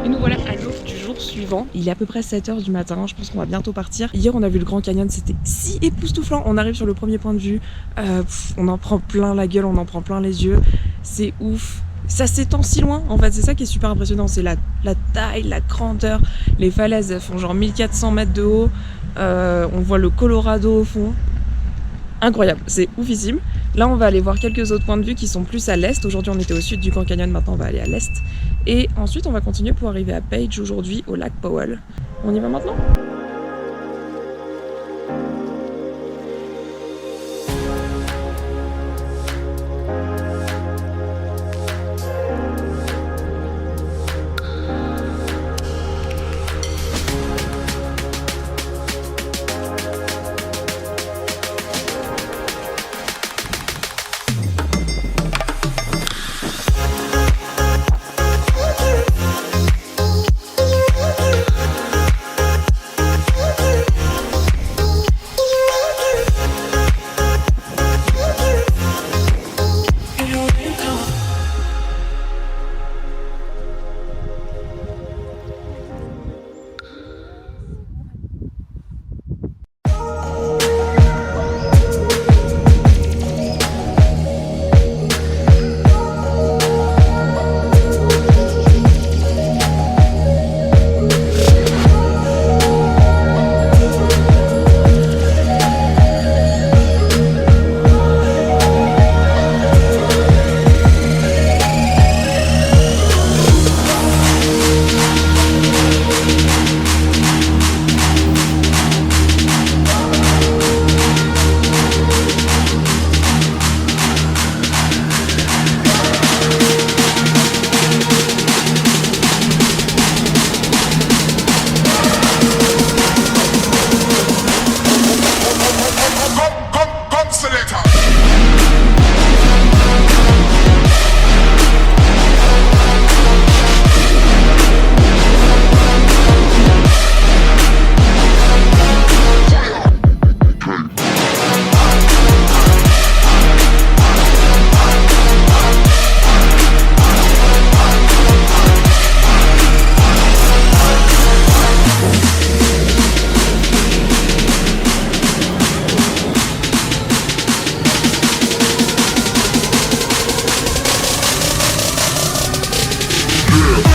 Et nous voilà à l'aube du jour suivant. Il est à peu près 7h du matin, je pense qu'on va bientôt partir. Hier on a vu le Grand Canyon, c'était si époustouflant. On arrive sur le premier point de vue, on en prend plein la gueule, on en prend plein les yeux. C'est ouf. Ça s'étend si loin, en fait, c'est ça qui est super impressionnant, c'est la taille, la grandeur. Les falaises, elles font genre 1400 mètres de haut. On voit le Colorado au fond. Incroyable, c'est oufissime. Là, on va aller voir quelques autres points de vue qui sont plus à l'est. Aujourd'hui, on était au sud du Grand Canyon, maintenant on va aller à l'est. Et ensuite, on va continuer pour arriver à Page aujourd'hui, au lac Powell. On y va maintenant ? Yeah.